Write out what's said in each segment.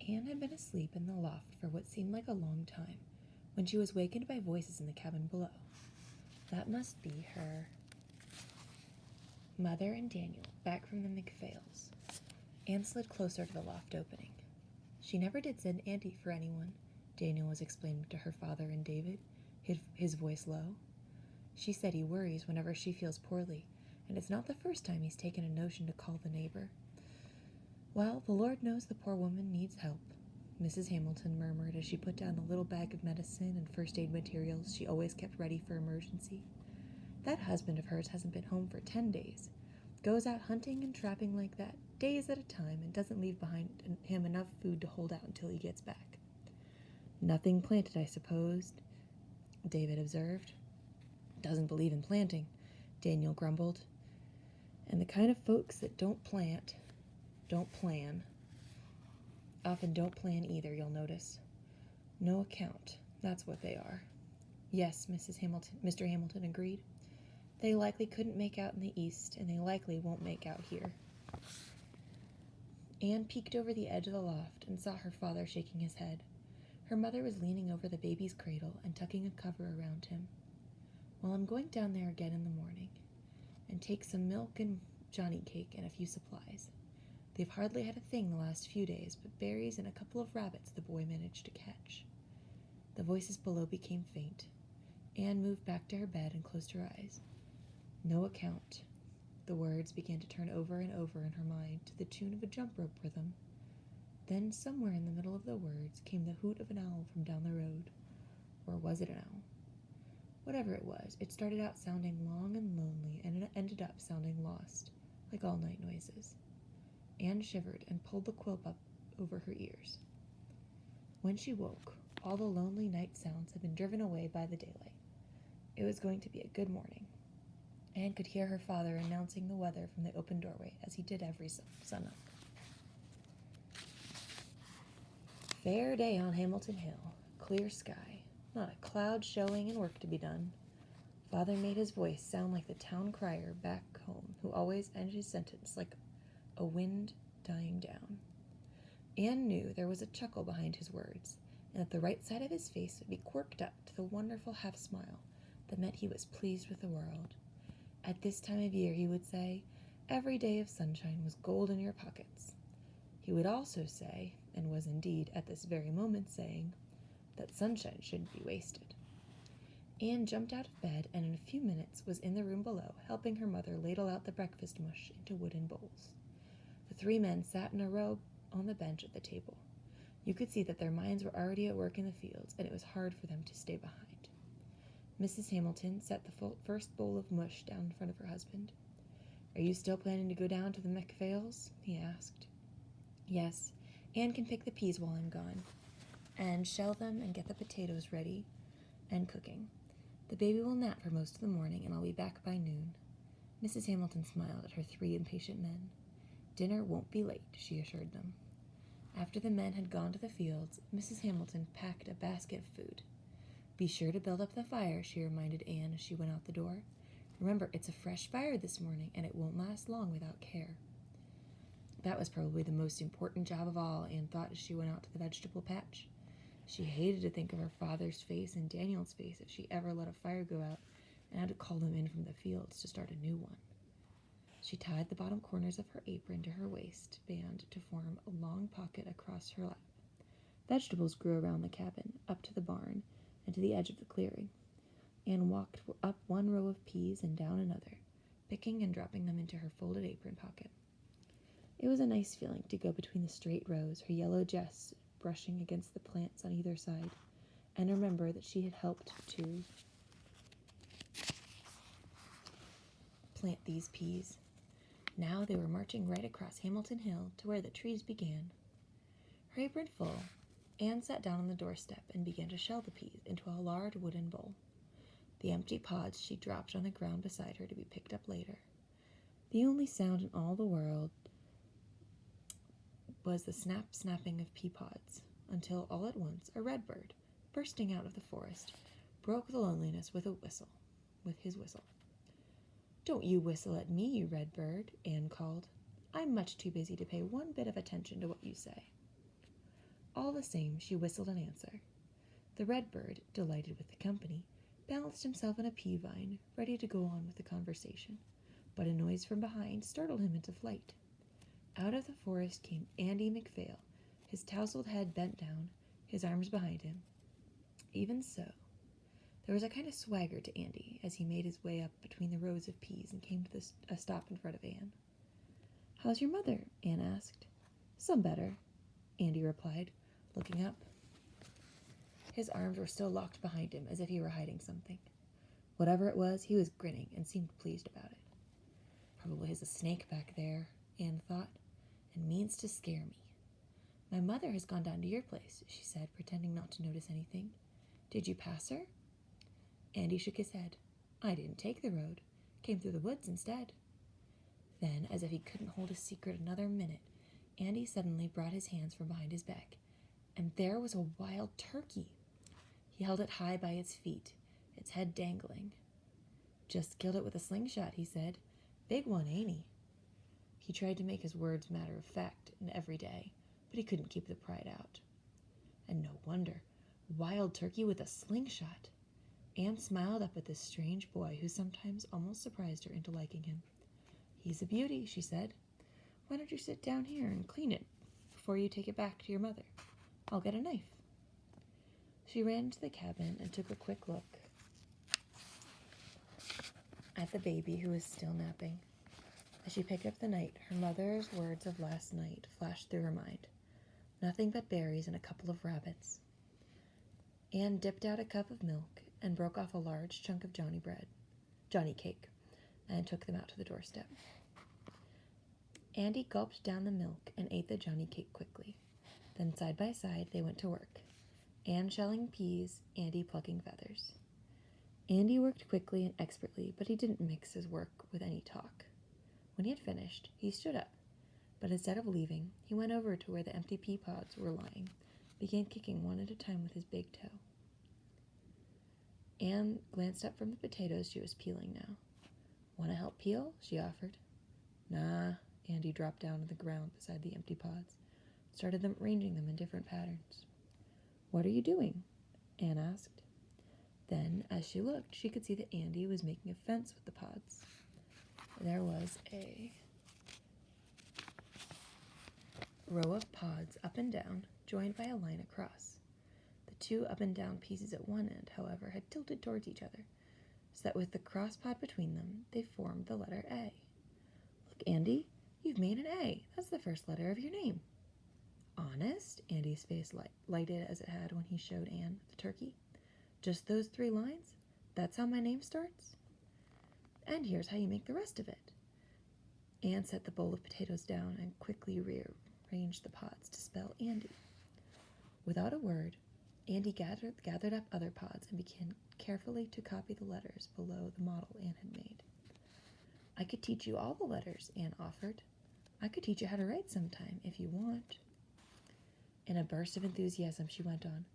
Anne had been asleep in the loft for what seemed like a long time when she was wakened by voices in the cabin below. That must be her mother and Daniel, back from the McPhails. Anne slid closer to the loft opening. She never did send Auntie for anyone, Daniel was explaining to her father and David, his voice low. She said he worries whenever she feels poorly, and it's not the first time he's taken a notion to call the neighbor. Well, the Lord knows the poor woman needs help, Mrs. Hamilton murmured as she put down the little bag of medicine and first aid materials she always kept ready for emergency. That husband of hers hasn't been home for 10 days. Goes out hunting and trapping like that, days at a time, and doesn't leave behind him enough food to hold out until he gets back. Nothing planted, I suppose, David observed. Doesn't believe in planting, Daniel grumbled. And the kind of folks that don't plan. Often don't plan either, you'll notice. No account, that's what they are. Yes, Mr. Hamilton agreed. They likely couldn't make out in the east, and they likely won't make out here. Anne peeked over the edge of the loft and saw her father shaking his head. Her mother was leaning over the baby's cradle and tucking a cover around him. Well, I'm going down there again in the morning, and take some milk and Johnny cake and a few supplies. They've hardly had a thing the last few days, but berries and a couple of rabbits the boy managed to catch. The voices below became faint. Anne moved back to her bed and closed her eyes. No account. The words began to turn over and over in her mind to the tune of a jump rope rhythm. Then, somewhere in the middle of the words, came the hoot of an owl from down the road. Or was it an owl? Whatever it was, it started out sounding long and lonely, and it ended up sounding lost, like all night noises. Anne shivered and pulled the quilt up over her ears. When she woke, all the lonely night sounds had been driven away by the daylight. It was going to be a good morning. Anne could hear her father announcing the weather from the open doorway, as he did every sunup. Fair day on Hamilton Hill, clear sky, not a cloud showing and work to be done. Father made his voice sound like the town crier back home, who always ended his sentence like a wind dying down. Anne knew there was a chuckle behind his words, and that the right side of his face would be quirked up to the wonderful half-smile that meant he was pleased with the world. At this time of year, he would say, every day of sunshine was gold in your pockets. He would also say, and was indeed at this very moment saying, that sunshine shouldn't be wasted. Anne jumped out of bed and in a few minutes was in the room below, helping her mother ladle out the breakfast mush into wooden bowls. The three men sat in a row on the bench at the table. You could see that their minds were already at work in the fields, and it was hard for them to stay behind. Mrs. Hamilton set the first bowl of mush down in front of her husband. Are you still planning to go down to the McPhails? He asked. Yes, Anne can pick the peas while I'm gone, and shell them and get the potatoes ready and cooking. The baby will nap for most of the morning, and I'll be back by noon. Mrs. Hamilton smiled at her three impatient men. Dinner won't be late, she assured them. After the men had gone to the fields, Mrs. Hamilton packed a basket of food. Be sure to build up the fire, she reminded Anne as she went out the door. Remember, it's a fresh fire this morning, and it won't last long without care. That was probably the most important job of all, Anne thought as she went out to the vegetable patch. She hated to think of her father's face and Daniel's face if she ever let a fire go out and had to call them in from the fields to start a new one. She tied the bottom corners of her apron to her waistband to form a long pocket across her lap. Vegetables grew around the cabin, up to the barn, and to the edge of the clearing. Anne walked up one row of peas and down another, picking and dropping them into her folded apron pocket. It was a nice feeling to go between the straight rows, her yellow dress brushing against the plants on either side, and remember that she had helped to plant these peas. Now they were marching right across Hamilton Hill to where the trees began. Her apron full, Anne sat down on the doorstep and began to shell the peas into a large wooden bowl. The empty pods she dropped on the ground beside her to be picked up later. The only sound in all the world was the snapping of pea pods, until all at once a redbird, bursting out of the forest, broke the loneliness with his whistle. Don't you whistle at me, you redbird, Anne called. I'm much too busy to pay one bit of attention to what you say. All the same, she whistled an answer. The red bird, delighted with the company, balanced himself on a pea vine, ready to go on with the conversation, but a noise from behind startled him into flight. Out of the forest came Andy McPhail, his tousled head bent down, his arms behind him. Even so, there was a kind of swagger to Andy as he made his way up between the rows of peas and came to a stop in front of Anne. "How's your mother?" Anne asked. "Some better," Andy replied, looking up. His arms were still locked behind him as if he were hiding something. Whatever it was, he was grinning and seemed pleased about it. "Probably has a snake back there," Anne thought, "and means to scare me." "My mother has gone down to your place," she said, pretending not to notice anything. "Did you pass her?" Andy shook his head. "I didn't take the road. Came through the woods instead." Then, as if he couldn't hold a secret another minute, Andy suddenly brought his hands from behind his back, and there was a wild turkey. He held it high by its feet, its head dangling. "Just killed it with a slingshot," he said. "Big one, ain't he?" He tried to make his words matter of fact and everyday, but he couldn't keep the pride out. And no wonder. Wild turkey with a slingshot. Anne smiled up at this strange boy who sometimes almost surprised her into liking him. "He's a beauty," she said. "Why don't you sit down here and clean it before you take it back to your mother? I'll get a knife." She ran into the cabin and took a quick look at the baby who was still napping. As she picked up the knife, her mother's words of last night flashed through her mind. Nothing but berries and a couple of rabbits. Anne dipped out a cup of milk and broke off a large chunk of Johnny cake, and took them out to the doorstep. Andy gulped down the milk and ate the Johnny cake quickly. Then side by side they went to work. Anne shelling peas, Andy plucking feathers. Andy worked quickly and expertly, but he didn't mix his work with any talk. When he had finished, he stood up, but instead of leaving, he went over to where the empty pea pods were lying, began kicking one at a time with his big toe. Anne glanced up from the potatoes she was peeling now. "Want to help peel?" she offered. "Nah." Andy dropped down to the ground beside the empty pods, started arranging them in different patterns. "What are you doing?" Anne asked. Then, as she looked, she could see that Andy was making a fence with the pods. There was a row of pods up and down, joined by a line across. The two up and down pieces at one end, however, had tilted towards each other, so that with the cross pod between them, they formed the letter A. "Look, Andy, you've made an A. That's the first letter of your name." "Honest?" Andy's face lighted as it had when he showed Anne the turkey. "Just those 3 lines? That's how my name starts? And here's how you make the rest of it." Anne set the bowl of potatoes down and quickly rearranged the pods to spell Andy. Without a word, Andy gathered up other pods and began carefully to copy the letters below the model Anne had made. "I could teach you all the letters," Anne offered. "I could teach you how to write sometime, if you want." In a burst of enthusiasm, she went on,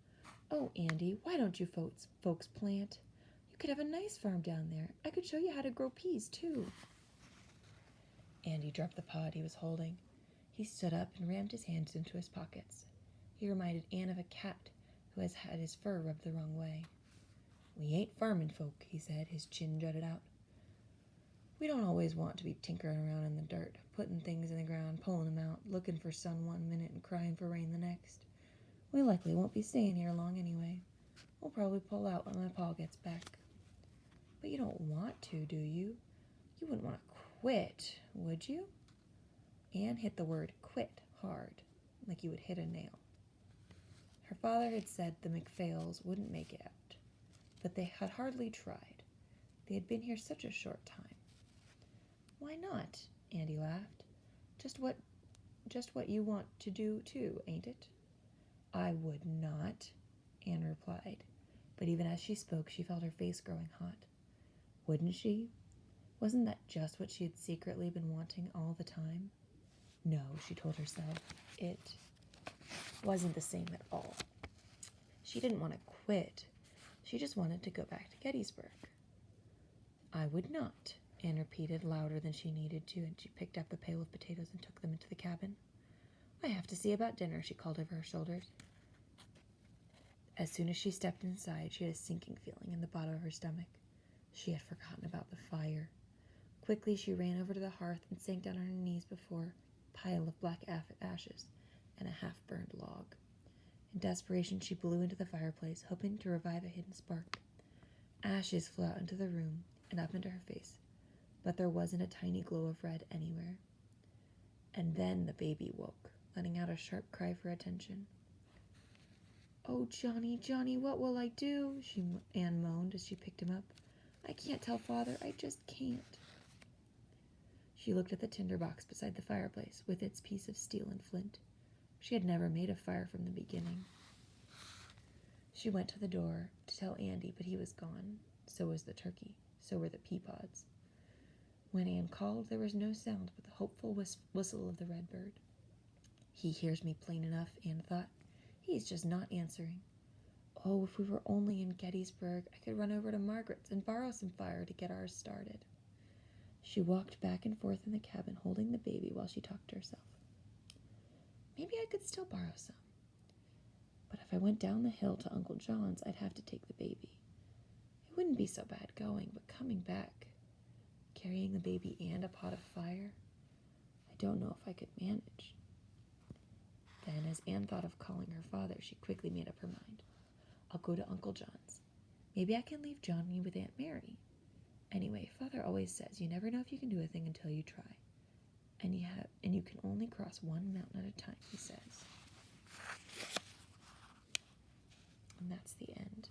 "Oh, Andy, why don't you folks plant? You could have a nice farm down there. I could show you how to grow peas, too." Andy dropped the pod he was holding. He stood up and rammed his hands into his pockets. He reminded Anne of a cat who has had his fur rubbed the wrong way. "We ain't farmin' folk," he said, his chin jutted out. "We don't always want to be tinkering around in the dirt, putting things in the ground, pulling them out, looking for sun one minute and crying for rain the next. We likely won't be staying here long anyway. We'll probably pull out when my pa gets back." "But you don't want to, do you? You wouldn't want to quit, would you?" Anne hit the word quit hard, like you would hit a nail. Her father had said the McPhails wouldn't make it out, but they had hardly tried. They had been here such a short time. "Why not?" Andy laughed. Just what you want to do, too, ain't it?" "I would not," Anne replied, but even as she spoke, she felt her face growing hot. Wouldn't she? Wasn't that just what she had secretly been wanting all the time? No, she told herself, it wasn't the same at all. She didn't want to quit. She just wanted to go back to Gettysburg. "I would not," Anne repeated louder than she needed to, and she picked up the pail of potatoes and took them into the cabin. "I have to see about dinner," she called over her shoulders. As soon as she stepped inside, she had a sinking feeling in the bottom of her stomach. She had forgotten about the fire. Quickly, she ran over to the hearth and sank down on her knees before a pile of black ashes and a half-burned log. In desperation, she blew into the fireplace, hoping to revive a hidden spark. Ashes flew out into the room and up into her face, but there wasn't a tiny glow of red anywhere. And then the baby woke, letting out a sharp cry for attention. "Oh, Johnny, Johnny, what will I do?" Anne moaned as she picked him up. "I can't tell Father, I just can't." She looked at the tinderbox beside the fireplace with its piece of steel and flint. She had never made a fire from the beginning. She went to the door to tell Andy, but he was gone. So was the turkey. So were the pea pods. When Anne called, there was no sound but the hopeful whistle of the red bird. "He hears me plain enough," Anne thought. "He's just not answering. Oh, if we were only in Gettysburg, I could run over to Margaret's and borrow some fire to get ours started." She walked back and forth in the cabin, holding the baby while she talked to herself. Maybe I could still borrow some. But if I went down the hill to Uncle John's, I'd have to take the baby. It wouldn't be so bad going, but coming back, carrying the baby and a pot of fire, I don't know if I could manage. Then, as Anne thought of calling her father, she quickly made up her mind. I'll go to Uncle John's. Maybe I can leave Johnny with Aunt Mary. Anyway, Father always says you never know if you can do a thing until you try. And you can only cross one mountain at a time, he says. And that's the end.